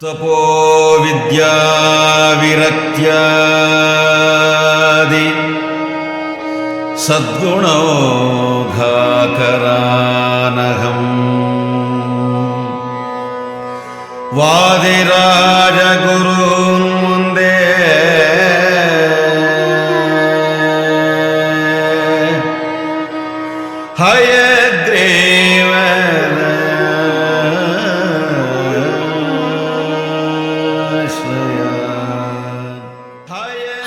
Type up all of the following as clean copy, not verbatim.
ತಪೋ ವಿದ್ಯಾ ವಿರಕ್ತ್ಯಾದಿ ಸದ್ಗುಣೋಘಾಕರಾನಹಂ ವಾದಿರಾಜ ಗುರುನ್ ಮುಂದೆ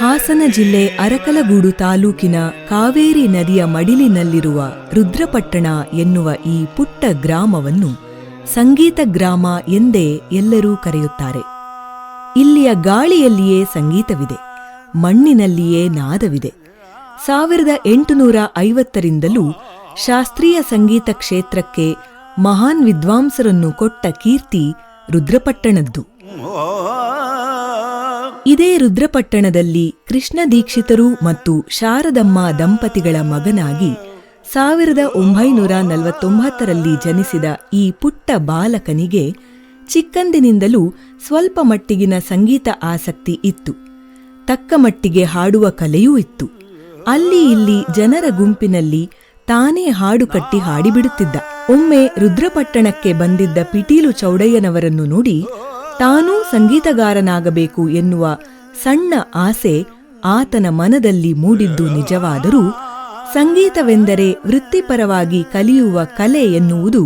ಹಾಸನ ಜಿಲ್ಲೆ ಅರಕಲಗೂಡು ತಾಲೂಕಿನ ಕಾವೇರಿ ನದಿಯ ಮಡಿಲಿನಲ್ಲಿರುವ ರುದ್ರಪಟ್ಟಣ ಎನ್ನುವ ಈ ಪುಟ್ಟ ಗ್ರಾಮವನ್ನು ಸಂಗೀತ ಗ್ರಾಮ ಎಂದೇ ಎಲ್ಲರೂ ಕರೆಯುತ್ತಾರೆ. ಇಲ್ಲಿಯ ಗಾಳಿಯಲ್ಲಿಯೇ ಸಂಗೀತವಿದೆ, ಮಣ್ಣಿನಲ್ಲಿಯೇ ನಾದವಿದೆ. 1850ರಿಂದಲೂ ಶಾಸ್ತ್ರೀಯ ಸಂಗೀತ ಕ್ಷೇತ್ರಕ್ಕೆ ಮಹಾನ್ ವಿದ್ವಾಂಸರನ್ನು ಕೊಟ್ಟ ಕೀರ್ತಿ ರುದ್ರಪಟ್ಟಣದ್ದು. ಇದೇ ರುದ್ರಪಟ್ಟಣದಲ್ಲಿ ಕೃಷ್ಣ ದೀಕ್ಷಿತರು ಮತ್ತು ಶಾರದಮ್ಮ ದಂಪತಿಗಳ ಮಗನಾಗಿ 1949ರಲ್ಲಿ ಜನಿಸಿದ ಈ ಪುಟ್ಟ ಬಾಲಕನಿಗೆ ಚಿಕ್ಕಂದಿನಿಂದಲೂ ಸ್ವಲ್ಪ ಮಟ್ಟಿಗಿನ ಸಂಗೀತ ಆಸಕ್ತಿ ಇತ್ತು. ತಕ್ಕ ಮಟ್ಟಿಗೆ ಹಾಡುವ ಕಲೆಯೂ ಇತ್ತು. ಅಲ್ಲಿ ಇಲ್ಲಿ ಜನರ ಗುಂಪಿನಲ್ಲಿ ತಾನೇ ಹಾಡು ಕಟ್ಟಿ ಹಾಡಿಬಿಡುತ್ತಿದ್ದ. ಒಮ್ಮೆ ರುದ್ರಪಟ್ಟಣಕ್ಕೆ ಬಂದಿದ್ದ ಪಿಟೀಲು ಚೌಡಯ್ಯನವರನ್ನು ನೋಡಿ ತಾನೂ ಸಂಗೀತಗಾರನಾಗಬೇಕು ಎನ್ನುವ ಸಣ್ಣ ಆಸೆ ಆತನ ಮನದಲ್ಲಿ ಮೂಡಿದ್ದು ನಿಜವಾದರೂ ಸಂಗೀತವೆಂದರೆ ವೃತ್ತಿಪರವಾಗಿ ಕಲಿಯುವ ಕಲೆ ಎನ್ನುವುದು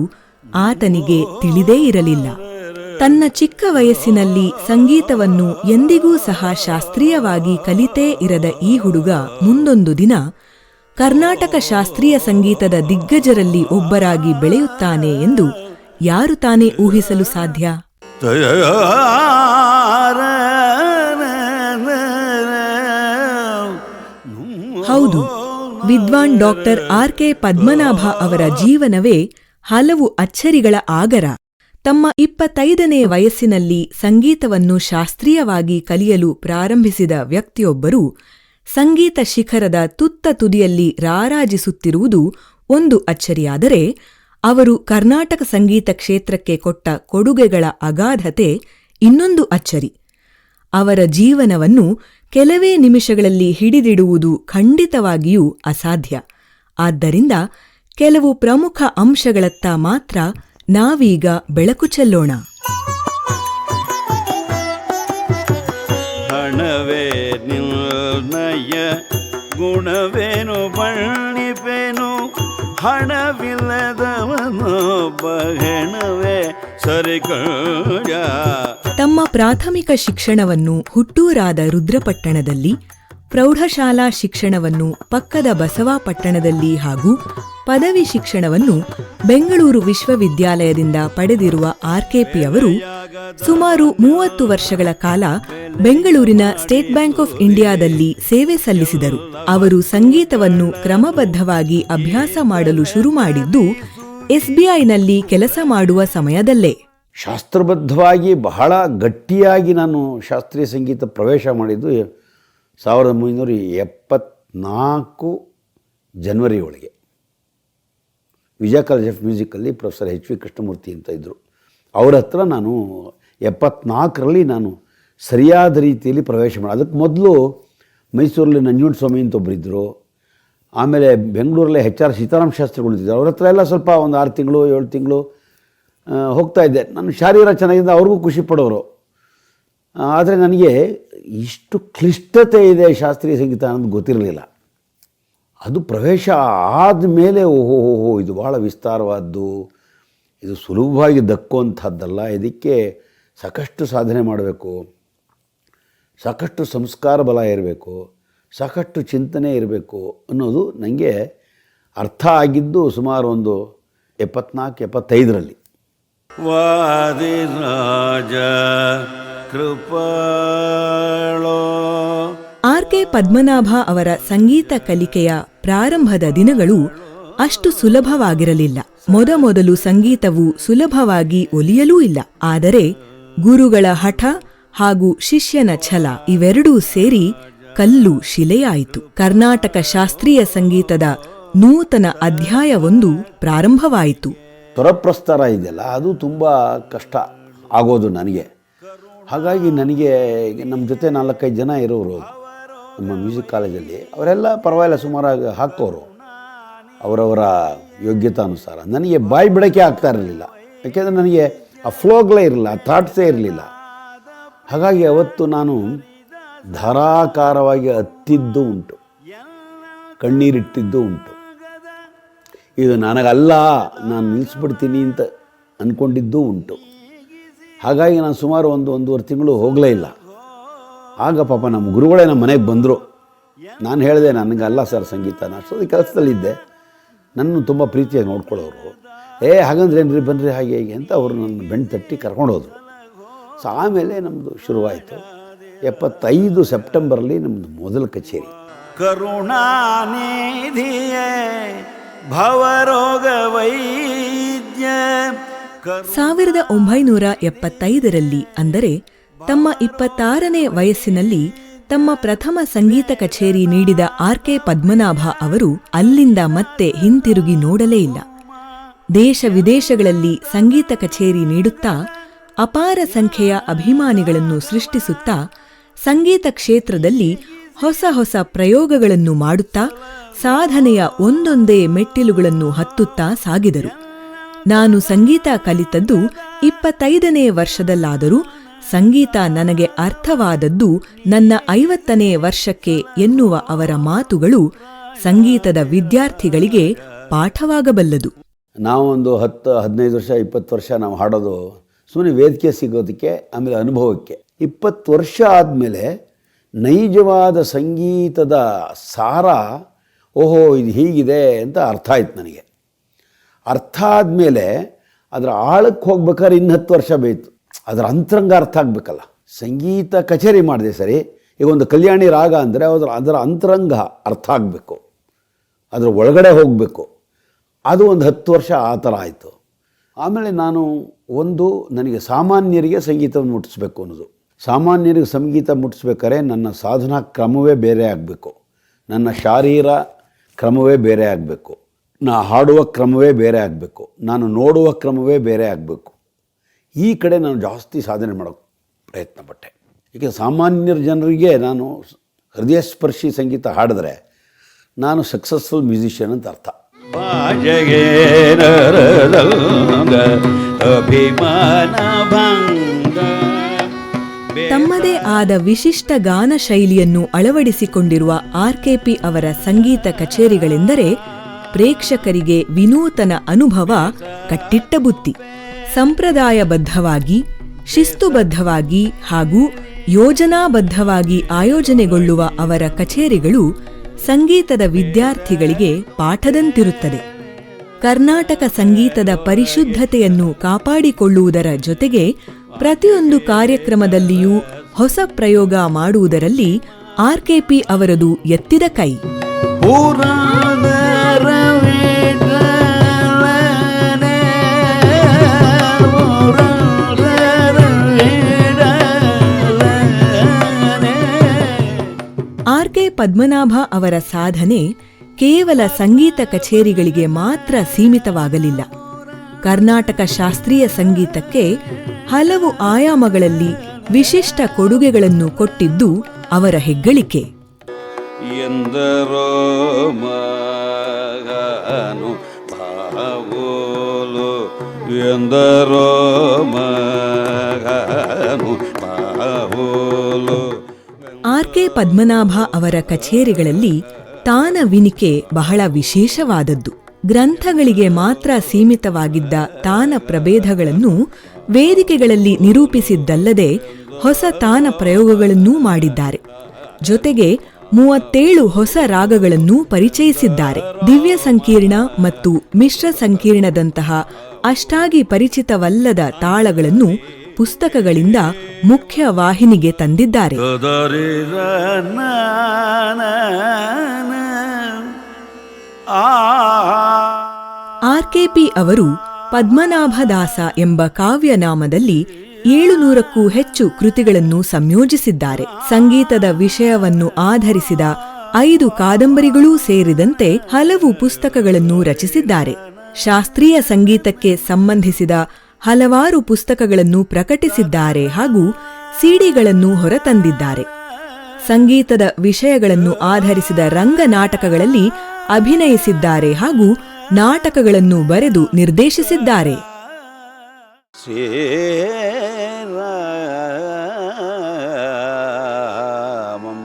ಆತನಿಗೆ ತಿಳಿದೇ ಇರಲಿಲ್ಲ. ತನ್ನ ಚಿಕ್ಕ ವಯಸ್ಸಿನಲ್ಲಿ ಸಂಗೀತವನ್ನು ಎಂದಿಗೂ ಸಹ ಶಾಸ್ತ್ರೀಯವಾಗಿ ಕಲಿತೇ ಇರದ ಈ ಹುಡುಗ ಮುಂದೊಂದು ದಿನ ಕರ್ನಾಟಕ ಶಾಸ್ತ್ರೀಯ ಸಂಗೀತದ ದಿಗ್ಗಜರಲ್ಲಿ ಒಬ್ಬರಾಗಿ ಬೆಳೆಯುತ್ತಾನೆ ಎಂದು ಯಾರು ತಾನೇ ಊಹಿಸಲು ಸಾಧ್ಯ? ಹೌದು, ವಿದ್ವಾನ್ ಡಾಕ್ಟರ್ ಆರ್.ಕೆ. ಪದ್ಮನಾಭ ಅವರ ಜೀವನವೇ ಹಲವು ಅಚ್ಚರಿಗಳ ಆಗರ. ತಮ್ಮ 25ನೇ ವಯಸ್ಸಿನಲ್ಲಿ ಸಂಗೀತವನ್ನು ಶಾಸ್ತ್ರೀಯವಾಗಿ ಕಲಿಯಲು ಪ್ರಾರಂಭಿಸಿದ ವ್ಯಕ್ತಿಯೊಬ್ಬರು ಸಂಗೀತ ಶಿಖರದ ತುತ್ತ ತುದಿಯಲ್ಲಿ ರಾರಾಜಿಸುತ್ತಿರುವುದು ಒಂದು ಅಚ್ಚರಿಯಾದರೆ, ಅವರು ಕರ್ನಾಟಕ ಸಂಗೀತ ಕ್ಷೇತ್ರಕ್ಕೆ ಕೊಟ್ಟ ಕೊಡುಗೆಗಳ ಅಗಾಧತೆ ಇನ್ನೊಂದು ಅಚ್ಚರಿ. ಅವರ ಜೀವನವನ್ನು ಕೆಲವೇ ನಿಮಿಷಗಳಲ್ಲಿ ಹಿಡಿದಿಡುವುದು ಖಂಡಿತವಾಗಿಯೂ ಅಸಾಧ್ಯ. ಆದ್ದರಿಂದ ಕೆಲವು ಪ್ರಮುಖ ಅಂಶಗಳತ್ತ ಮಾತ್ರ ನಾವೀಗ ಬೆಳಕು ಚೆಲ್ಲೋಣ. ಹಣವೇ ನಿರ್ಣಯ ಗುಣವೇನು ಬಣ್ಣಿಪೇನು ಹಣವಿಲ್ಲದವನು ಬಹಣವೇ ಸರಿಕಯ. ತಮ್ಮ ಪ್ರಾಥಮಿಕ ಶಿಕ್ಷಣವನ್ನು ಹುಟ್ಟೂರಾದ ರುದ್ರಪಟ್ಟಣದಲ್ಲಿ, ಪ್ರೌಢಶಾಲಾ ಶಿಕ್ಷಣವನ್ನು ಪಕ್ಕದ ಬಸವಾಪಟ್ಟಣದಲ್ಲಿ ಹಾಗೂ ಪದವಿ ಶಿಕ್ಷಣವನ್ನು ಬೆಂಗಳೂರು ವಿಶ್ವವಿದ್ಯಾಲಯದಿಂದ ಪಡೆದಿರುವ ಆರ್.ಕೆ.ಪಿ. ಅವರು ಸುಮಾರು 30 ವರ್ಷಗಳ ಕಾಲ ಬೆಂಗಳೂರಿನ ಸ್ಟೇಟ್ ಬ್ಯಾಂಕ್ ಆಫ್ ಇಂಡಿಯಾದಲ್ಲಿ ಸೇವೆ ಸಲ್ಲಿಸಿದರು. ಅವರು ಸಂಗೀತವನ್ನು ಕ್ರಮಬದ್ಧವಾಗಿ ಅಭ್ಯಾಸ ಮಾಡಲು ಶುರು ಮಾಡಿದ್ದು ಎಸ್ಬಿಐನಲ್ಲಿ ಕೆಲಸ ಮಾಡುವ ಸಮಯದಲ್ಲೇ. ಶಾಸ್ತ್ರಬದ್ಧವಾಗಿ ಬಹಳ ಗಟ್ಟಿಯಾಗಿ ನಾನು ಶಾಸ್ತ್ರೀಯ ಸಂಗೀತ ಪ್ರವೇಶ ಮಾಡಿದ್ದು 1974 ಜನವರಿ ಒಳಗೆ. ವಿಜಯ ಕಾಲೇಜ್ ಆಫ್ ಮ್ಯೂಸಿಕಲ್ಲಿ ಪ್ರೊಫೆಸರ್ H.V. ಕೃಷ್ಣಮೂರ್ತಿ ಅಂತ ಇದ್ದರು. ಅವ್ರ ಹತ್ರ ನಾನು 74ರಲ್ಲಿ ನಾನು ಸರಿಯಾದ ರೀತಿಯಲ್ಲಿ ಪ್ರವೇಶ ಮಾಡಿ. ಅದಕ್ಕೆ ಮೊದಲು ಮೈಸೂರಲ್ಲಿ ನಂಜುಂಡಸ್ವಾಮಿ ಅಂತ ಒಬ್ಬರಿದ್ದರು. ಆಮೇಲೆ ಬೆಂಗಳೂರಲ್ಲೇ HR ಸೀತಾರಾಮ ಶಾಸ್ತ್ರಿಗಳಿದ್ದರು. ಅವ್ರ ಹತ್ರ ಎಲ್ಲ ಸ್ವಲ್ಪ ಒಂದು 6 ತಿಂಗಳು 7 ತಿಂಗಳು ಹೋಗ್ತಾಯಿದ್ದೆ. ನನ್ನ ಶಾರೀರ ಚೆನ್ನಾಗಿದ್ದ, ಅವ್ರಿಗೂ ಖುಷಿ ಪಡೋರು. ಆದರೆ ನನಗೆ ಇಷ್ಟು ಕ್ಲಿಷ್ಟತೆ ಇದೆ ಶಾಸ್ತ್ರೀಯ ಸಂಗೀತ ಅನ್ನೋದು ಗೊತ್ತಿರಲಿಲ್ಲ. ಅದು ಪ್ರವೇಶ ಆದಮೇಲೆ ಓಹೋ ಇದು ಭಾಳ ವಿಸ್ತಾರವಾದ್ದು, ಇದು ಸುಲಭವಾಗಿ ದಕ್ಕುವಂಥದ್ದಲ್ಲ, ಇದಕ್ಕೆ ಸಾಕಷ್ಟು ಸಾಧನೆ ಮಾಡಬೇಕು, ಸಾಕಷ್ಟು ಸಂಸ್ಕಾರ ಬಲ ಇರಬೇಕು, ಸಾಕಷ್ಟು ಚಿಂತನೆ ಇರಬೇಕು ಅನ್ನೋದು ನನಗೆ ಅರ್ಥ ಆಗಿದ್ದು ಸುಮಾರು ಒಂದು 74-75ರಲ್ಲಿ. ವಾದಿರಾಜ ಕೃಪಳೋ. ಆರ್.ಕೆ. ಪದ್ಮನಾಭ ಅವರ ಸಂಗೀತ ಕಲಿಕೆಯ ಪ್ರಾರಂಭದ ದಿನಗಳು ಅಷ್ಟು ಸುಲಭವಾಗಿರಲಿಲ್ಲ. ಮೊದಮೊದಲು ಸಂಗೀತವು ಸುಲಭವಾಗಿ ಒಲಿಯಲೂ ಇಲ್ಲ. ಆದರೆ ಗುರುಗಳ ಹಠ ಹಾಗೂ ಶಿಷ್ಯನ ಛಲ ಇವೆರಡೂ ಸೇರಿ ಕಲ್ಲು ಶಿಲೆಯಾಯಿತು. ಕರ್ನಾಟಕ ಶಾಸ್ತ್ರೀಯ ಸಂಗೀತದ ನೂತನ ಅಧ್ಯಾಯವೊಂದು ಪ್ರಾರಂಭವಾಯಿತು. ಸ್ವರಪ್ರಸ್ತಾರ ಇದೆಯಲ್ಲ, ಅದು ತುಂಬ ಕಷ್ಟ ಆಗೋದು ನನಗೆ. ಹಾಗಾಗಿ ನನಗೆ ನಮ್ಮ ಜೊತೆ 4-5 ಜನ ಇರೋರು ನಮ್ಮ ಮ್ಯೂಸಿಕ್ ಕಾಲೇಜಲ್ಲಿ, ಅವರೆಲ್ಲ ಪರವಾಗಿಲ್ಲ ಸುಮಾರಾಗಿ ಹಾಕೋರು ಅವರವರ ಯೋಗ್ಯತಾನುಸಾರ. ನನಗೆ ಬಾಯಿ ಬಿಡೋಕ್ಕೆ ಆಗ್ತಾ ಇರಲಿಲ್ಲ, ಯಾಕೆಂದರೆ ನನಗೆ ಆ ಫ್ಲೋಗಳೇ ಇರಲಿಲ್ಲ, ಆ ಥಾಟ್ಸೇ ಇರಲಿಲ್ಲ. ಹಾಗಾಗಿ ಅವತ್ತು ನಾನು ಧಾರಾಕಾರವಾಗಿ ಅತ್ತಿದ್ದು ಉಂಟು, ಕಣ್ಣೀರಿಟ್ಟಿದ್ದು ಉಂಟು. ಇದು ನನಗಲ್ಲ, ನಾನು ನಿಲ್ಲಿಸ್ಬಿಡ್ತೀನಿ ಅಂತ ಅಂದ್ಕೊಂಡಿದ್ದೂ ಉಂಟು. ಹಾಗಾಗಿ ನಾನು ಸುಮಾರು 1-1.5 ತಿಂಗಳು ಹೋಗಲೇ ಇಲ್ಲ. ಆಗ ಪಾಪ ನಮ್ಮ ಗುರುಗಳೇ ನಮ್ಮ ಮನೆಗೆ ಬಂದರು. ನಾನು ಹೇಳಿದೆ, ನನಗಲ್ಲ ಸರ್ ಸಂಗೀತ, ನಾನು ಅಷ್ಟೊಂದು ಕೆಲಸದಲ್ಲಿದ್ದೆ, ನನ್ನ ತುಂಬ ಪ್ರೀತಿಯಾಗಿ ನೋಡ್ಕೊಳ್ಳೋರು. ಹಾಗಂದ್ರೆ ಏನ್ರಿ ಬನ್ನಿರಿ ಹಾಗೆ ಹೀಗೆ ಅಂತ ಅವರು ನನ್ನ ಬೆನ್ನು ತಟ್ಟಿ ಕರ್ಕೊಂಡೋದ್ರು. ಸೊ ಆಮೇಲೆ ನಮ್ಮದು ಶುರುವಾಯಿತು. 75 ಸೆಪ್ಟೆಂಬರಲ್ಲಿ ನಮ್ಮದು ಮೊದಲ ಕಚೇರಿ. ಕರುಣಾನಿಧಿಯೇ ಭವರೋಗ ವೈದ್ಯ. 1975ರಲ್ಲಿ, ಅಂದರೆ ತಮ್ಮ 26ನೇ ವಯಸ್ಸಿನಲ್ಲಿ ತಮ್ಮ ಪ್ರಥಮ ಸಂಗೀತ ಕಚೇರಿ ನೀಡಿದ ಆರ್.ಕೆ. ಪದ್ಮನಾಭ ಅವರು ಅಲ್ಲಿಂದ ಮತ್ತೆ ಹಿಂತಿರುಗಿ ನೋಡಲೇ ಇಲ್ಲ. ದೇಶ ವಿದೇಶಗಳಲ್ಲಿ ಸಂಗೀತ ಕಚೇರಿ ನೀಡುತ್ತಾ ಅಪಾರ ಸಂಖ್ಯೆಯ ಅಭಿಮಾನಿಗಳನ್ನು ಸೃಷ್ಟಿಸುತ್ತಾ ಸಂಗೀತ ಕ್ಷೇತ್ರದಲ್ಲಿ ಹೊಸ ಹೊಸ ಪ್ರಯೋಗಗಳನ್ನು ಮಾಡುತ್ತಾ ಸಾಧನೆಯ ಒಂದೊಂದೇ ಮೆಟ್ಟಿಲುಗಳನ್ನು ಹತ್ತುತ್ತಾ ಸಾಗಿದರು. ನಾನು ಸಂಗೀತ ಕಲಿತದ್ದು 25ನೇ ವರ್ಷದಲ್ಲಾದರೂ ಸಂಗೀತ ನನಗೆ ಅರ್ಥವಾದದ್ದು ನನ್ನ 50ನೇ ವರ್ಷಕ್ಕೆ ಎನ್ನುವ ಅವರ ಮಾತುಗಳು ಸಂಗೀತದ ವಿದ್ಯಾರ್ಥಿಗಳಿಗೆ ಪಾಠವಾಗಬಲ್ಲದು. ನಾವೊಂದು 10-15 ವರ್ಷ 20 ವರ್ಷ ನಾವು ಹಾಡೋದು ಸುಮ್ಮನೆ ವೇದಿಕೆ ಸಿಗೋದಕ್ಕೆ, ಆಮೇಲೆ ಅನುಭವಕ್ಕೆ. 20 ವರ್ಷ ಆದಮೇಲೆ ನೈಜವಾದ ಸಂಗೀತದ ಸಾರ, ಓಹೋ ಇದು ಹೀಗಿದೆ ಅಂತ ಅರ್ಥ ಆಯ್ತು ನನಗೆ. ಅರ್ಥ ಆದಮೇಲೆ ಅದರ ಆಳಕ್ಕೆ ಹೋಗ್ಬೇಕಾದ್ರೆ 10 ವರ್ಷ ಬೇಕು. ಅದರ ಅಂತರಂಗ ಅರ್ಥ ಆಗಬೇಕಲ್ಲ. ಸಂಗೀತ ಕಚೇರಿ ಮಾಡಿದೆ ಸರಿ, ಈಗ ಒಂದು ಕಲ್ಯಾಣಿ ರಾಗ ಅಂದರೆ ಅದರ ಅಂತರಂಗ ಅರ್ಥ ಆಗಬೇಕು, ಅದರ ಒಳಗಡೆ ಹೋಗಬೇಕು. ಅದು ಒಂದು 10 ವರ್ಷ ಆ ಥರ ಆಯಿತು. ಆಮೇಲೆ ನನಗೆ ಸಾಮಾನ್ಯರಿಗೆ ಸಂಗೀತವನ್ನು ಮುಟ್ಟಿಸ್ಬೇಕು ಅನ್ನೋದು. ಸಾಮಾನ್ಯರಿಗೆ ಸಂಗೀತ ಮುಟ್ಟಿಸ್ಬೇಕಾದ್ರೆ ನನ್ನ ಸಾಧನಾ ಕ್ರಮವೇ ಬೇರೆ ಆಗಬೇಕು, ನನ್ನ ಶಾರೀರ ಕ್ರಮವೇ ಬೇರೆ ಆಗಬೇಕು, ನಾ ಹಾಡುವ ಕ್ರಮವೇ ಬೇರೆ ಆಗಬೇಕು, ನಾನು ನೋಡುವ ಕ್ರಮವೇ ಬೇರೆ ಆಗಬೇಕು. ಈ ಕಡೆ ನಾನು ಜಾಸ್ತಿ ಸಾಧನೆ ಮಾಡೋಕ್ಕೆ ಪ್ರಯತ್ನ ಪಟ್ಟೆ. ಈಗ ಸಾಮಾನ್ಯರ ಜನರಿಗೆ ನಾನು ಹೃದಯಸ್ಪರ್ಶಿ ಸಂಗೀತ ಹಾಡಿದ್ರೆ ನಾನು ಸಕ್ಸಸ್ಫುಲ್ ಮ್ಯೂಸಿಷಿಯನ್ ಅಂತ ಅರ್ಥ. ತಮ್ಮದೇ ಆದ ವಿಶಿಷ್ಟ ಗಾನ ಶೈಲಿಯನ್ನು ಅಳವಡಿಸಿಕೊಂಡಿರುವ ಆರ್.ಕೆ.ಪಿ. ಅವರ ಸಂಗೀತ ಕಚೇರಿಗಳೆಂದರೆ ಪ್ರೇಕ್ಷಕರಿಗೆ ವಿನೂತನ ಅನುಭವ, ಕಟ್ಟಿಟ್ಟ ಬುತ್ತಿ. ಸಂಪ್ರದಾಯಬದ್ಧವಾಗಿ, ಶಿಸ್ತುಬದ್ಧವಾಗಿ ಹಾಗೂ ಯೋಜನಾಬದ್ಧವಾಗಿ ಆಯೋಜನೆಗೊಳ್ಳುವ ಅವರ ಕಚೇರಿಗಳು ಸಂಗೀತದ ವಿದ್ಯಾರ್ಥಿಗಳಿಗೆ ಪಾಠದಂತಿರುತ್ತದೆ. ಕರ್ನಾಟಕ ಸಂಗೀತದ ಪರಿಶುದ್ಧತೆಯನ್ನು ಕಾಪಾಡಿಕೊಳ್ಳುವುದರ ಜೊತೆಗೆ ಪ್ರತಿಯೊಂದು ಕಾರ್ಯಕ್ರಮದಲ್ಲಿಯೂ ಹೊಸ ಪ್ರಯೋಗ ಮಾಡುವುದರಲ್ಲಿ ಆರ್.ಕೆ.ಪಿ. ಅವರದು ಎತ್ತಿದ ಕೈ. ಆರ್.ಕೆ. ಪದ್ಮನಾಭ ಅವರ ಸಾಧನೆ ಕೇವಲ ಸಂಗೀತ ಕಚೇರಿಗಳಿಗೆ ಮಾತ್ರ ಸೀಮಿತವಾಗಲಿಲ್ಲ. ಕರ್ನಾಟಕ ಶಾಸ್ತ್ರೀಯ ಸಂಗೀತಕ್ಕೆ ಹಲವು ಆಯಾಮಗಳಲ್ಲಿ ವಿಶಿಷ್ಟ ಕೊಡುಗೆಗಳನ್ನು ಕೊಟ್ಟಿದ್ದು ಅವರ ಹೆಗ್ಗಳಿಕೆ. ಎಂದರೋ ಮಗನು ಬಾವೋಲು, ಎಂದರೋ ಮಗನು ಬಾವೋಲು. ಆರ್.ಕೆ. ಪದ್ಮನಾಭ ಅವರ ಕಚೇರಿಗಳಲ್ಲಿ ತಾನವಿನಿಕೆ ಬಹಳ ವಿಶೇಷವಾದದ್ದು. ಗ್ರಂಥಗಳಿಗೆ ಮಾತ್ರ ಸೀಮಿತವಾಗಿದ್ದ ತಾನ ಪ್ರಭೇದಗಳನ್ನು ವೇದಿಕೆಗಳಲ್ಲಿ ನಿರೂಪಿಸಿದ್ದಲ್ಲದೆ ಹೊಸ ತಾನ ಪ್ರಯೋಗಗಳನ್ನೂ ಮಾಡಿದ್ದಾರೆ. ಜೊತೆಗೆ 37 ಹೊಸ ರಾಗಗಳನ್ನೂ ಪರಿಚಯಿಸಿದ್ದಾರೆ. ದಿವ್ಯ ಸಂಕೀರ್ಣ ಮತ್ತು ಮಿಶ್ರ ಸಂಕೀರ್ಣದಂತಹ ಅಷ್ಟಾಗಿ ಪರಿಚಿತವಲ್ಲದ ತಾಳಗಳನ್ನು ಪುಸ್ತಕಗಳಿಂದ ಮುಖ್ಯ ವಾಹಿನಿಗೆ ತಂದಿದ್ದಾರೆ. ಆರ್.ಕೆ.ಪಿ. ಅವರು ಪದ್ಮನಾಭದಾಸ ಎಂಬ ಕಾವ್ಯನಾಮದಲ್ಲಿ 700ಕ್ಕೂ ಹೆಚ್ಚು ಕೃತಿಗಳನ್ನು ಸಂಯೋಜಿಸಿದ್ದಾರೆ. ಸಂಗೀತದ ವಿಷಯವನ್ನು ಆಧರಿಸಿದ 5 ಕಾದಂಬರಿಗಳೂ ಸೇರಿದಂತೆ ಹಲವು ಪುಸ್ತಕಗಳನ್ನು ರಚಿಸಿದ್ದಾರೆ. ಶಾಸ್ತ್ರೀಯ ಸಂಗೀತಕ್ಕೆ ಸಂಬಂಧಿಸಿದ ಹಲವಾರು ಪುಸ್ತಕಗಳನ್ನು ಪ್ರಕಟಿಸಿದ್ದಾರೆ ಹಾಗೂ ಸಿಡಿಗಳನ್ನು ಹೊರತಂದಿದ್ದಾರೆ. ಸಂಗೀತದ ವಿಷಯಗಳನ್ನು ಆಧರಿಸಿದ ರಂಗ ನಾಟಕಗಳಲ್ಲಿ ಅಭಿನಯಿಸಿದ್ದಾರೆ ಹಾಗೂ ನಾಟಕಗಳನ್ನು ಬರೆದು ನಿರ್ದೇಶಿಸಿದ್ದಾರೆ. ಶ್ರೀರಾಮಂ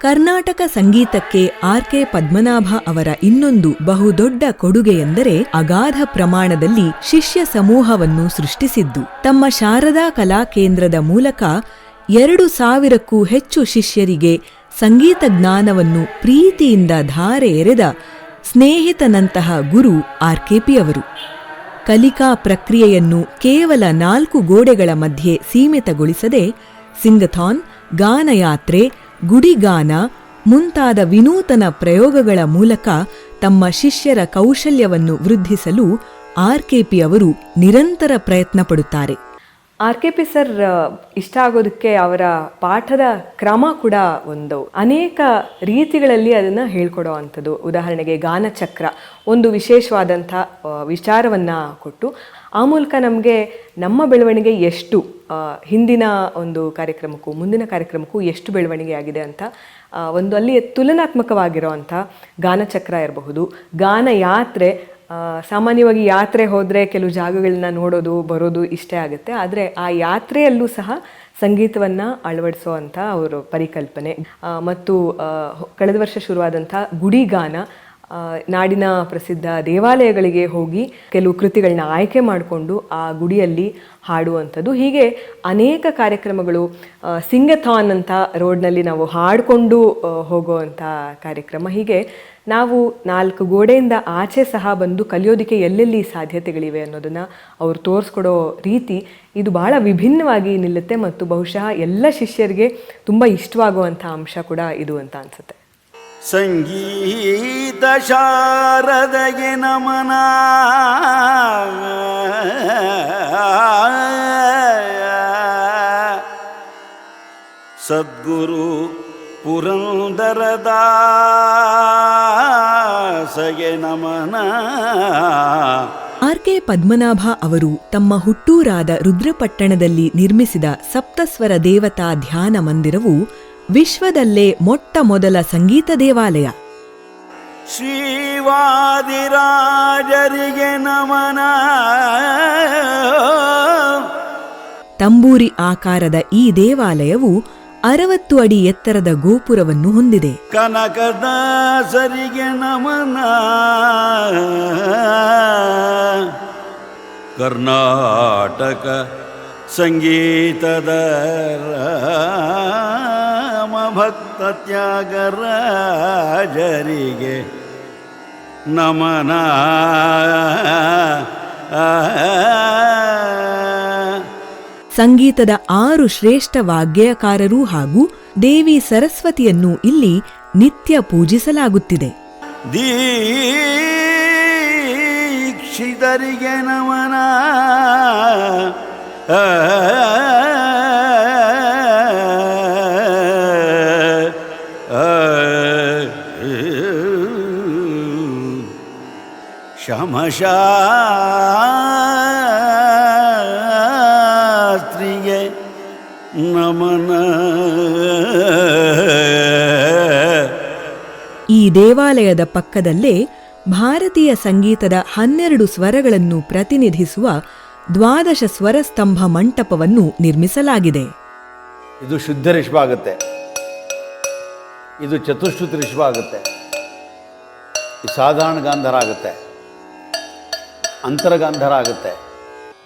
ಕರ್ನಾಟಕ ಸಂಗೀತಕ್ಕೆ ಆರ್.ಕೆ. ಪದ್ಮನಾಭ ಅವರ ಇನ್ನೊಂದು ಬಹುದೊಡ್ಡ ಕೊಡುಗೆಯೆಂದರೆ ಅಗಾಧ ಪ್ರಮಾಣದಲ್ಲಿ ಶಿಷ್ಯ ಸಮೂಹವನ್ನು ಸೃಷ್ಟಿಸಿದ್ದು. ತಮ್ಮ ಶಾರದಾ ಕಲಾ ಕೇಂದ್ರದ ಮೂಲಕ 2,000ಕ್ಕೂ ಹೆಚ್ಚು ಶಿಷ್ಯರಿಗೆ ಸಂಗೀತ ಜ್ಞಾನವನ್ನು ಪ್ರೀತಿಯಿಂದ ಧಾರೆ ಎರೆದ ಸ್ನೇಹಿತನಂತಹ ಗುರು ಆರ್.ಕೆ.ಪಿ. ಅವರು. ಕಲಿಕಾ ಪ್ರಕ್ರಿಯೆಯನ್ನು ಕೇವಲ 4 ಗೋಡೆಗಳ ಮಧ್ಯೆ ಸೀಮಿತಗೊಳಿಸದೆ ಸಿಂಗಥಾನ್, ಗಾನಯಾತ್ರೆ, ಗುಡಿಗಾನ ಮುಂತಾದ ವಿನೂತನ ಪ್ರಯೋಗಗಳ ಮೂಲಕ ತಮ್ಮ ಶಿಷ್ಯರ ಕೌಶಲ್ಯವನ್ನು ವೃದ್ಧಿಸಲು ಆರ್.ಕೆ.ಪಿ. ಅವರು ನಿರಂತರ ಪ್ರಯತ್ನ ಪಡುತ್ತಾರೆ. ಆರ್.ಕೆ.ಪಿ. ಸರ್ ಇಷ್ಟ ಆಗೋದಕ್ಕೆ ಅವರ ಪಾಠದ ಕ್ರಮ ಕೂಡ ಒಂದು ಅನೇಕ ರೀತಿಗಳಲ್ಲಿ ಅದನ್ನು ಹೇಳ್ಕೊಡೋ ಅಂಥದ್ದು. ಉದಾಹರಣೆಗೆ ಗಾನಚಕ್ರ ಒಂದು ವಿಶೇಷವಾದಂಥ ವಿಚಾರವನ್ನು ಕೊಟ್ಟು ಆ ಮೂಲಕ ನಮಗೆ ನಮ್ಮ ಬೆಳವಣಿಗೆ ಎಷ್ಟು ಹಿಂದಿನ ಒಂದು ಕಾರ್ಯಕ್ರಮಕ್ಕೂ ಮುಂದಿನ ಕಾರ್ಯಕ್ರಮಕ್ಕೂ ಎಷ್ಟು ಬೆಳವಣಿಗೆ ಆಗಿದೆ ಅಂತ ಒಂದು ಅಲ್ಲಿ ತುಲನಾತ್ಮಕವಾಗಿರೋ ಅಂಥ ಗಾನಚಕ್ರ ಇರಬಹುದು. ಗಾನಯಾತ್ರೆ ಸಾಮಾನ್ಯವಾಗಿ ಯಾತ್ರೆ ಹೋದರೆ ಕೆಲವು ಜಾಗಗಳನ್ನ ನೋಡೋದು ಬರೋದು ಇಷ್ಟೇ ಆಗುತ್ತೆ, ಆದರೆ ಆ ಯಾತ್ರೆಯಲ್ಲೂ ಸಹ ಸಂಗೀತವನ್ನು ಅಳವಡಿಸೋ ಅಂಥ ಅವರು ಪರಿಕಲ್ಪನೆ. ಮತ್ತು ಕಳೆದ ವರ್ಷ ಶುರುವಾದಂಥ ಗುಡಿಗಾನ, ನಾಡಿನ ಪ್ರಸಿದ್ಧ ದೇವಾಲಯಗಳಿಗೆ ಹೋಗಿ ಕೆಲವು ಕೃತಿಗಳನ್ನ ಆಯ್ಕೆ ಮಾಡಿಕೊಂಡು ಆ ಗುಡಿಯಲ್ಲಿ ಹಾಡುವಂಥದ್ದು. ಹೀಗೆ ಅನೇಕ ಕಾರ್ಯಕ್ರಮಗಳು. ಸಿಂಗಥಾನ್ ಅಂತ ರೋಡ್ನಲ್ಲಿ ನಾವು ಹಾಡಿಕೊಂಡು ಹೋಗುವಂಥ ಕಾರ್ಯಕ್ರಮ. ಹೀಗೆ ನಾವು 4 ಗೋಡೆಯಿಂದ ಆಚೆ ಸಹ ಬಂದು ಕಲಿಯೋದಕ್ಕೆ ಎಲ್ಲೆಲ್ಲಿ ಸಾಧ್ಯತೆಗಳಿವೆ ಅನ್ನೋದನ್ನು ಅವರು ತೋರಿಸ್ಕೊಡೋ ರೀತಿ ಇದು ಬಹಳ ವಿಭಿನ್ನವಾಗಿ ನಿಲ್ಲುತ್ತೆ ಮತ್ತು ಬಹುಶಃ ಎಲ್ಲ ಶಿಷ್ಯರಿಗೆ ತುಂಬ ಇಷ್ಟವಾಗುವಂಥ ಅಂಶ ಕೂಡ ಇದು ಅಂತ ಅನಿಸುತ್ತೆ. ಸಂಗೀತ ಶಾರದಗೆ ನಮನ, ಸದ್ಗುರು ಪುರಂದರದಾಸಗೆ ನಮನ. ಆರ್.ಕೆ. ಪದ್ಮನಾಭ ಅವರು ತಮ್ಮ ಹುಟ್ಟೂರಾದ ರುದ್ರಪಟ್ಟಣದಲ್ಲಿ ನಿರ್ಮಿಸಿದ ಸಪ್ತಸ್ವರ ದೇವತಾ ಧ್ಯಾನ ಮಂದಿರವು ವಿಶ್ವದಲ್ಲೇ ಮೊಟ್ಟ ಮೊದಲ ಸಂಗೀತ ದೇವಾಲಯ. ಶ್ರೀವಾದಿರಾಜರಿಗೆ ನಮನ. ತಂಬೂರಿ ಆಕಾರದ ಈ ದೇವಾಲಯವು 60 ಅಡಿ ಎತ್ತರದ ಗೋಪುರವನ್ನು ಹೊಂದಿದೆ. ಕನಕದಾಸರಿಗೆ ನಮನ. ಕರ್ನಾಟಕ ಸಂಗೀತದ ರಾಮ ಭಕ್ತ ತ್ಯಾಗರಾಜರಿಗೆ ನಮನ. ಸಂಗೀತದ 6 ಶ್ರೇಷ್ಠ ವಾಗ್ಗೇಯಕಾರರು ಹಾಗೂ ದೇವಿ ಸರಸ್ವತಿಯನ್ನು ಇಲ್ಲಿ ನಿತ್ಯ ಪೂಜಿಸಲಾಗುತ್ತಿದೆ. ದೀಕ್ಷಿತರಿಗೆ ನಮನ. ಶಮಶಾಸ್ತ್ರಿಗೆ ನಮನ. ಈ ದೇವಾಲಯದ ಪಕ್ಕದಲ್ಲೇ ಭಾರತೀಯ ಸಂಗೀತದ 12 ಸ್ವರಗಳನ್ನು ಪ್ರತಿನಿಧಿಸುವ 12 ಸ್ವರಸ್ತಂಭ ಮಂಟಪವನ್ನು ನಿರ್ಮಿಸಲಾಗಿದೆ. ಇದು ಶುದ್ಧ ರಿಷಭ ಆಗುತ್ತೆ, ಇದು ಚತುಶ್ರುತಿ ರಿಷಭ ಆಗುತ್ತೆ, ಇದು ಸಾಧಾರಣ ಗಾಂಧಾರ ಆಗುತ್ತೆ, ಅಂತರಗಾಂಧಾರ ಆಗುತ್ತೆ.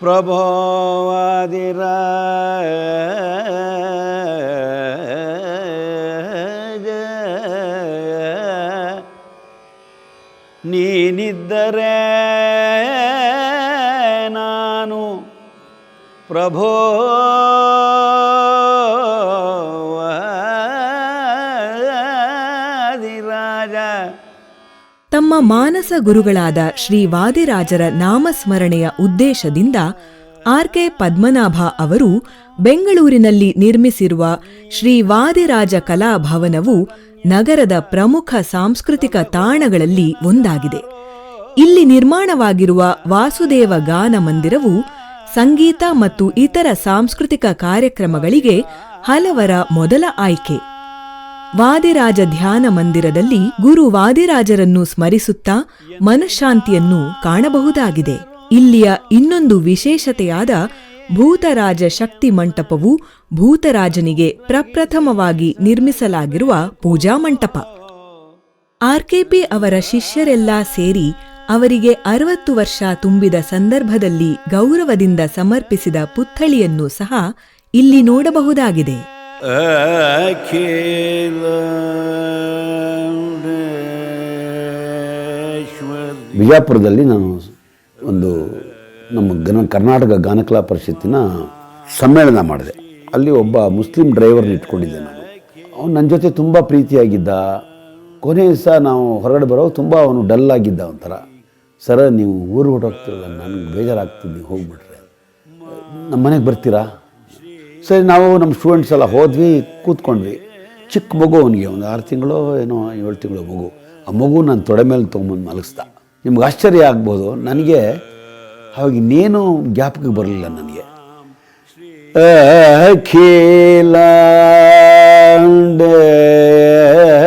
ಪ್ರಭೋವಾದಿರಾಜ ನೀನಿದ್ದರೆ ನಾನು ಪ್ರಭೋವಾದಿರಾಜ. ತಮ್ಮ ಮಾನಸ ಗುರುಗಳಾದ ಶ್ರೀ ವಾದಿರಾಜರ ನಾಮಸ್ಮರಣೆಯ ಉದ್ದೇಶದಿಂದ ಆರ್.ಕೆ. ಪದ್ಮನಾಭ ಅವರು ಬೆಂಗಳೂರಿನಲ್ಲಿ ನಿರ್ಮಿಸಿರುವ ಶ್ರೀ ವಾದಿರಾಜ ಕಲಾಭವನವು ನಗರದ ಪ್ರಮುಖ ಸಾಂಸ್ಕೃತಿಕ ತಾಣಗಳಲ್ಲಿ ಒಂದಾಗಿದೆ. ಇಲ್ಲಿ ನಿರ್ಮಾಣವಾಗಿರುವ ವಾಸುದೇವ ಗಾನ ಮಂದಿರವು ಸಂಗೀತ ಮತ್ತು ಇತರ ಸಾಂಸ್ಕೃತಿಕ ಕಾರ್ಯಕ್ರಮಗಳಿಗೆ ಹಲವರ ಮೊದಲ ಆಯ್ಕೆ. ವಾದಿರಾಜ ಧ್ಯಾನ ಮಂದಿರದಲ್ಲಿ ಗುರು ವಾದಿರಾಜರನ್ನು ಸ್ಮರಿಸುತ್ತಾ ಮನಃಶಾಂತಿಯನ್ನು ಕಾಣಬಹುದಾಗಿದೆ. ಇಲ್ಲಿಯ ಇನ್ನೊಂದು ವಿಶೇಷತೆಯಾದ ಭೂತರಾಜ ಶಕ್ತಿ ಮಂಟಪವು ಭೂತರಾಜನಿಗೆ ಪ್ರಪ್ರಥಮವಾಗಿ ನಿರ್ಮಿಸಲಾಗಿರುವ ಪೂಜಾ ಮಂಟಪ. ಆರ್ಕೆಪಿ ಅವರ ಶಿಷ್ಯರೆಲ್ಲಾ ಸೇರಿ ಅವರಿಗೆ 60 ವರ್ಷ ತುಂಬಿದ ಸಂದರ್ಭದಲ್ಲಿ ಗೌರವದಿಂದ ಸಮರ್ಪಿಸಿದ ಪುತ್ಥಳಿಯನ್ನು ಸಹ ಇಲ್ಲಿ ನೋಡಬಹುದಾಗಿದೆ. ಬಿಜಾಪುರದಲ್ಲಿ ನಾನು ಒಂದು ನಮ್ಮ ಕರ್ನಾಟಕ ಗಾನಕಲಾ ಪರಿಷತ್ತಿನ ಸಮ್ಮೇಳನ ಮಾಡಿದೆ. ಅಲ್ಲಿ ಒಬ್ಬ ಮುಸ್ಲಿಂ ಡ್ರೈವರ್ನ ಇಟ್ಕೊಂಡಿದ್ದೆ ನಾನು. ಅವನು ನನ್ನ ಜೊತೆ ತುಂಬ ಪ್ರೀತಿಯಾಗಿದ್ದ. ಕೊನೆ ದಿವಸ ನಾವು ಹೊರಗಡೆ ಬರೋ ತುಂಬ ಅವನು ಡಲ್ ಆಗಿದ್ದ ಒಂಥರ. ಸರ ನೀವು ಊರು ಹೊರಟೋಗ್ತಿರಲ್ಲ, ನನಗೆ ಬೇಜಾರಾಗ್ತದೆ, ನೀವು ಹೋಗ್ಬಿಟ್ರೆ ನಮ್ಮ ಮನೆಗೆ ಬರ್ತೀರಾ? ಸರಿ, ನಾವು ನಮ್ಮ ಸ್ಟೂಡೆಂಟ್ಸ್ ಎಲ್ಲ ಹೋದ್ವಿ, ಕೂತ್ಕೊಂಡ್ವಿ. ಚಿಕ್ಕ ಮಗು ಅವನಿಗೆ, ಒಂದು 6 ತಿಂಗಳು ಏನೋ 7 ತಿಂಗಳು ಮಗು. ಆ ಮಗು ನಾನು ತೊಡೆ ಮೇಲೆ ತೊಗೊಂಬಂದು ಮಲಗಿಸ್ದ. ನಿಮ್ಗೆ ಆಶ್ಚರ್ಯ ಆಗ್ಬೋದು, ನನಗೆ ಅವಾಗ ಇನ್ನೇನು ಜ್ಞಾಪಕಕ್ಕೆ ಬರಲಿಲ್ಲ ನನಗೆ.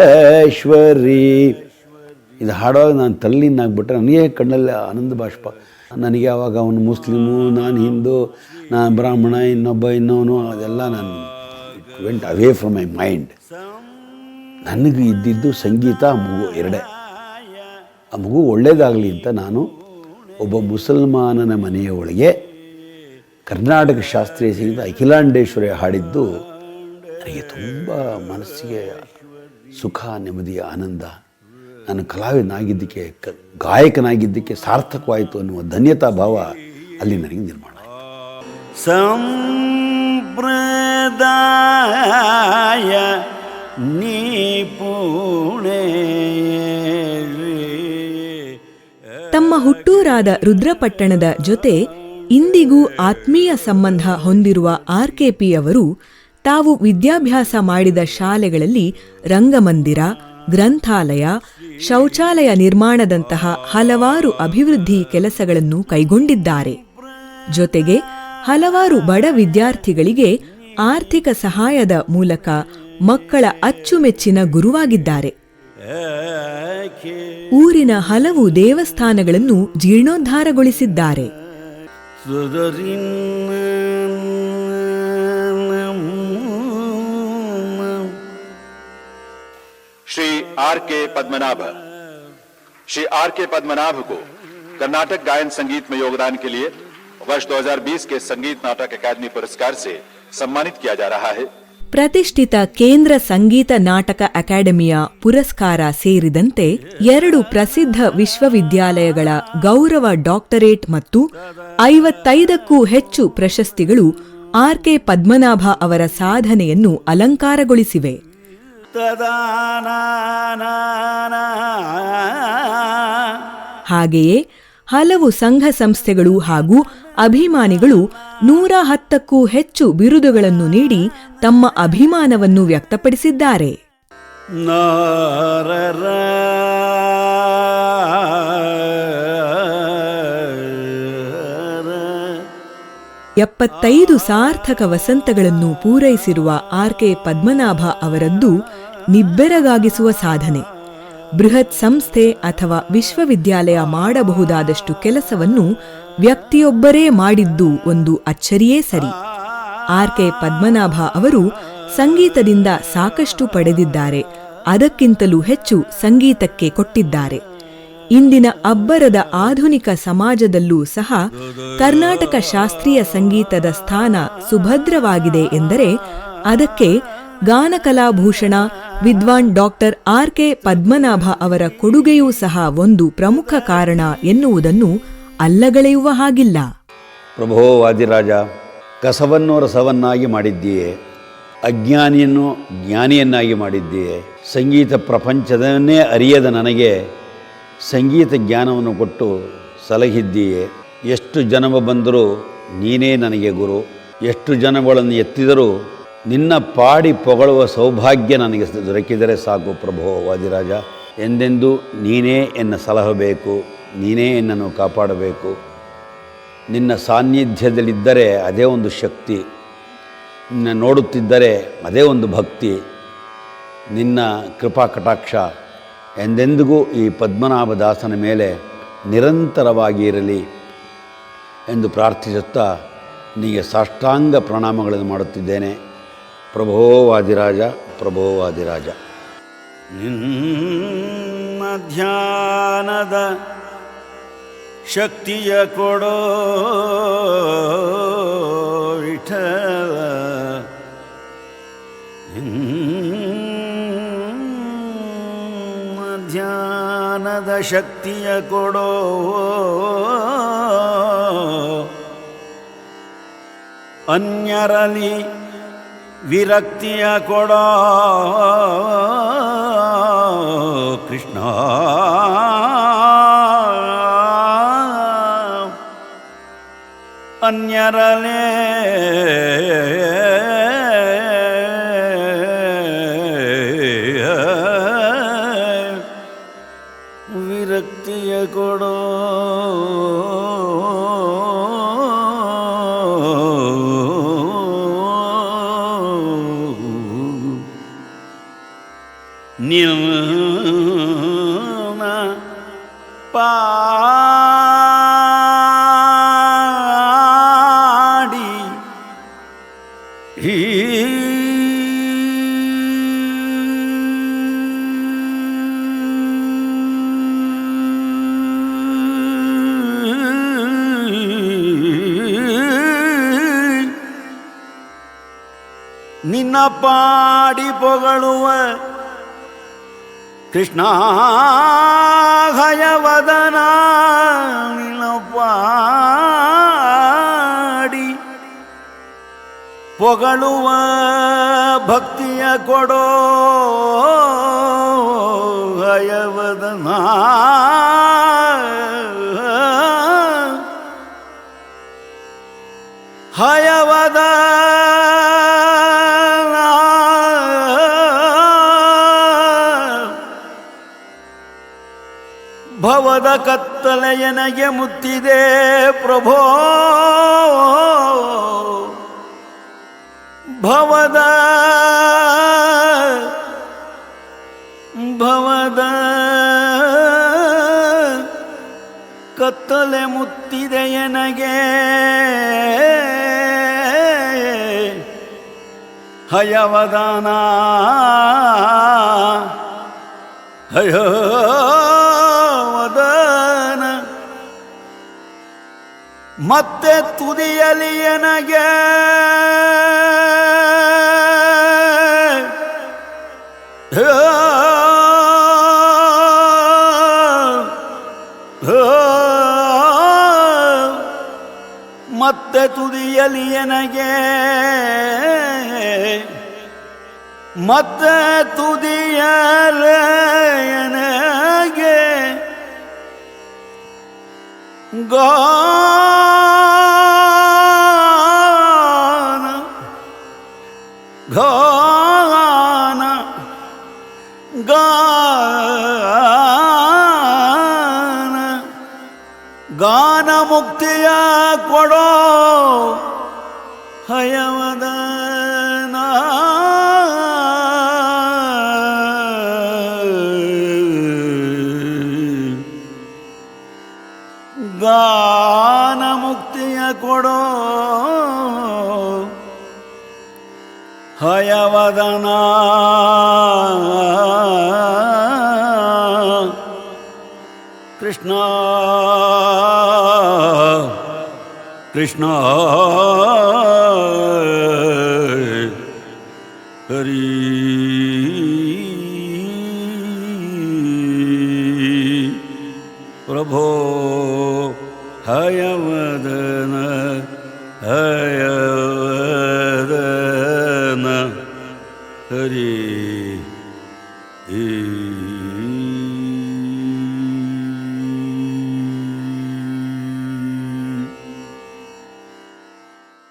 ಅಖಿಲಾಂಡೇಶ್ವರಿ ಇದು ಹಾಡುವಾಗ ನಾನು ತಲ್ಲೀನಾಗ್ಬಿಟ್ರೆ ನನಗೆ ಕಣ್ಣಲ್ಲಿ ಆನಂದ ಬಾಷ್ಪ. ನನಗೆ ಆವಾಗ ಅವನು ಮುಸ್ಲಿಮು, ನಾನು ಹಿಂದೂ, ನಾನು ಬ್ರಾಹ್ಮಣ, ಇನ್ನೊವನು, ಅದೆಲ್ಲ ನಾನು vent away from my mind. ನನಗೆ ಇದ್ದಿದ್ದು ಸಂಗೀತ, ಮಗು ಎರಡೇ. ಆ ಮಗು ಒಳ್ಳೆಯದಾಗಲಿ ಅಂತ ನಾನು ಒಬ್ಬ ಮುಸಲ್ಮಾನನ ಮನೆಯ ಒಳಗೆ ಕರ್ನಾಟಕ ಶಾಸ್ತ್ರೀಯ ಸಂಗೀತ ಅಖಿಲಾಂಡೇಶ್ವರಿ ಹಾಡಿದ್ದು ನನಗೆ ತುಂಬ ಮನಸ್ಸಿಗೆ ಸುಖ, ನೆಮ್ಮದಿಯ ಆನಂದ. ನಾನು ಕಲಾವಿದನಾಗಿದ್ದಕ್ಕೆ, ಗಾಯಕನಾಗಿದ್ದಕ್ಕೆ ಸಾರ್ಥಕವಾಯಿತು ಅನ್ನುವ ಧನ್ಯತಾ ಭಾವ ಅಲ್ಲಿ ನನಗೆ ನಿರ್ಮಾಣ ಆಯಿತು. ಸಂಪ್ರದಾಯ ನಿಪುಣೆ. ತಮ್ಮ ಹುಟ್ಟೂರಾದ ರುದ್ರಪಟ್ಟಣದ ಜೊತೆ ಇಂದಿಗೂ ಆತ್ಮೀಯ ಸಂಬಂಧ ಹೊಂದಿರುವ ಆರ್ಕೆಪಿ ಅವರು ತಾವು ವಿದ್ಯಾಭ್ಯಾಸ ಮಾಡಿದ ಶಾಲೆಗಳಲ್ಲಿ ರಂಗಮಂದಿರ, ಗ್ರಂಥಾಲಯ, ಶೌಚಾಲಯ ನಿರ್ಮಾಣದಂತಹ ಹಲವಾರು ಅಭಿವೃದ್ಧಿ ಕೆಲಸಗಳನ್ನು ಕೈಗೊಂಡಿದ್ದಾರೆ. ಜೊತೆಗೆ ಹಲವಾರು ಬಡ ವಿದ್ಯಾರ್ಥಿಗಳಿಗೆ ಆರ್ಥಿಕ ಸಹಾಯದ ಮೂಲಕ ಮಕ್ಕಳ ಅಚ್ಚುಮೆಚ್ಚಿನ ಗುರುವಾಗಿದ್ದಾರೆ. ಊರಿನ ಹಲವು ದೇವಸ್ಥಾನಗಳನ್ನು ಜೀರ್ಣೋದ್ಧಾರಗೊಳಿಸಿದ್ದಾರೆ. श्री आर के पद्मनाभ को कर्नाटक गायन संगीत में योगदान के लिए वर्ष 2020 के संगीत नाटक अकादमी पुरस्कार से सम्मानित किया जा रहा है. ಪ್ರತಿಷ್ಠಿತ ಕೇಂದ್ರ ಸಂಗೀತ ನಾಟಕ ಅಕಾಡೆಮಿಯ ಪುರಸ್ಕಾರ ಸೇರಿದಂತೆ 2 ಪ್ರಸಿದ್ಧ ವಿಶ್ವವಿದ್ಯಾಲಯಗಳ ಗೌರವ ಡಾಕ್ಟರೇಟ್ ಮತ್ತು 55ಕ್ಕೂ ಹೆಚ್ಚು ಪ್ರಶಸ್ತಿಗಳು ಆರ್ಕೆ ಪದ್ಮನಾಭ ಅವರ ಸಾಧನೆಯನ್ನು ಅಲಂಕಾರಗೊಳಿಸಿವೆ. ಹಾಗೆಯೇ ಹಲವು ಸಂಘ ಸಂಸ್ಥೆಗಳು ಹಾಗೂ ಅಭಿಮಾನಿಗಳು 110ಕ್ಕೂ ಹೆಚ್ಚು ಬಿರುದುಗಳನ್ನು ನೀಡಿ ತಮ್ಮ ಅಭಿಮಾನವನ್ನು ವ್ಯಕ್ತಪಡಿಸಿದ್ದಾರೆ. 75 ಸಾರ್ಥಕ ವಸಂತಗಳನ್ನು ಪೂರೈಸಿರುವ ಆರ್ಕೆ ಪದ್ಮನಾಭ ಅವರದ್ದು ನಿಬ್ಬೆರಗಾಗಿಸುವ ಸಾಧನೆ. ಬೃಹತ್ ಸಂಸ್ಥೆ ಅಥವಾ ವಿಶ್ವವಿದ್ಯಾಲಯ ಮಾಡಬಹುದಾದಷ್ಟು ಕೆಲಸವನ್ನು ವ್ಯಕ್ತಿಯೊಬ್ಬರೇ ಮಾಡಿದ್ದು ಒಂದು ಅಚ್ಚರಿಯೇ ಸರಿ. ಆರ್ಕೆ ಪದ್ಮನಾಭ ಅವರು ಸಂಗೀತದಿಂದ ಸಾಕಷ್ಟು ಪಡೆದಿದ್ದಾರೆ. ಅದಕ್ಕಿಂತಲೂ ಹೆಚ್ಚು ಸಂಗೀತಕ್ಕೆ ಕೊಟ್ಟಿದ್ದಾರೆ. ಇಂದಿನ ಅಬ್ಬರದ ಆಧುನಿಕ ಸಮಾಜದಲ್ಲೂ ಸಹ ಕರ್ನಾಟಕ ಶಾಸ್ತ್ರೀಯ ಸಂಗೀತದ ಸ್ಥಾನ ಸುಭದ್ರವಾಗಿದೆ ಎಂದರೆ ಅದಕ್ಕೆ ಗಾನಕಲಾಭೂಷಣ ವಿದ್ವಾನ್ ಡಾಕ್ಟರ್ ಆರ್ಕೆ ಪದ್ಮನಾಭ ಅವರ ಕೊಡುಗೆಯೂ ಸಹ ಒಂದು ಪ್ರಮುಖ ಕಾರಣ ಎನ್ನುವುದನ್ನು ಅಲ್ಲಗಳೆಯುವ ಹಾಗಿಲ್ಲ. ಪ್ರಭೋ ವಾದಿರಾಜ, ಕಸವನ್ನು ರಸವನ್ನಾಗಿ ಮಾಡಿದ್ದೀಯೆ, ಅಜ್ಞಾನಿಯನ್ನು ಜ್ಞಾನಿಯನ್ನಾಗಿ ಮಾಡಿದ್ದೀಯೆ. ಸಂಗೀತ ಪ್ರಪಂಚದನ್ನೇ ಅರಿಯದ ನನಗೆ ಸಂಗೀತ ಜ್ಞಾನವನ್ನು ಕೊಟ್ಟು ಸಲಹಿದ್ದೀಯೆ. ಎಷ್ಟು ಜನ್ಮ ಬಂದರೂ ನೀನೇ ನನಗೆ ಗುರು. ಎಷ್ಟು ಜನಗಳನ್ನು ಎತ್ತಿದರೂ ನಿನ್ನ ಪಾಡಿ ಪೊಗಳುವ ಸೌಭಾಗ್ಯ ನನಗೆ ದೊರಕಿದರೆ ಸಾಕು. ಪ್ರಭೋ ವಾದಿರಾಜ, ಎಂದೆಂದೂ ನೀನೇ ಎನ್ನ ಸಲಹಬೇಕು, ನೀನೇ ನನ್ನನ್ನು ಕಾಪಾಡಬೇಕು. ನಿನ್ನ ಸಾನ್ನಿಧ್ಯದಲ್ಲಿದ್ದರೆ ಅದೇ ಒಂದು ಶಕ್ತಿ, ನಿನ್ನ ನೋಡುತ್ತಿದ್ದರೆ ಅದೇ ಒಂದು ಭಕ್ತಿ. ನಿನ್ನ ಕೃಪಾ ಕಟಾಕ್ಷ ಎಂದೆಂದಿಗೂ ಈ ಪದ್ಮನಾಭದಾಸನ ಮೇಲೆ ನಿರಂತರವಾಗಿ ಇರಲಿ ಎಂದು ಪ್ರಾರ್ಥಿಸುತ್ತಾ ನಿನಗೆ ಸಾಷ್ಟಾಂಗ ಪ್ರಣಾಮಗಳನ್ನು ಮಾಡುತ್ತಿದ್ದೇನೆ. ಪ್ರಭೋ ವಾದಿರಾಜ, ಪ್ರಭೋ ವಾದಿರಾಜ. ನಿನ್ನ ಧ್ಯಾನದ ಶಕ್ತಿಯ ಕೊಡೋ ವಿಠಲ, ನಿನ್ನ ಧ್ಯಾನದ ಶಕ್ತಿಯ ಕೊಡೋ ಅನ್ಯರಲ್ಲಿ ವಿರಕ್ತಿಯ ಕೊಡೋ ಕೃಷ್ಣ. ಅನ್ಯರಲೇ ವಿರಕ್ತಿಯ ಕೊಡೋ ನಿನ್ನ ಪಾಡಿ ನಿನ್ನ ಪಾಡಿ ಪೊಗಳುವ ಕೃಷ್ಣ ಹಯವದನ. ನಿನ್ನ ಪಾಡಿ ಪೊಗಳುವ ಭಕ್ತಿಯ ಕೊಡೋ ಹಯವದನ. ಹಯವದ ಭವದ ಕತ್ತಲೆಯನಗೆ ಮುತ್ತಿದೆ ಪ್ರಭೋ. ಭವದ ಕತ್ತಲೆ ಮುತ್ತಿದೆಯನಗೆ ಹಯವದಾನ ಹಯವದನ. ಮತ್ತೆ ತುದಿಯಲಿ ಎನಗೆ ಮತ್ತೆ ತುದಿಯಲಿ ಎನಗೆ ಮತ್ತೆ ತುದಿಯಲೆಯನಗೆ ಗಾನ ಗಾನ ಗಾನ ಗಾನ ಮುಕ್ತಿಯ ಕೊಡೋ ಹಯವದನ. ಗಾನ ಮುಕ್ತಿಯ ಕೊಡೋ ಹಯವದನ. ಕೃಷ್ಣ ಕೃಷ್ಣ ಹರಿ ಪ್ರಭೋ ಹಯವದನ ಹಯವದನ ಹರಿ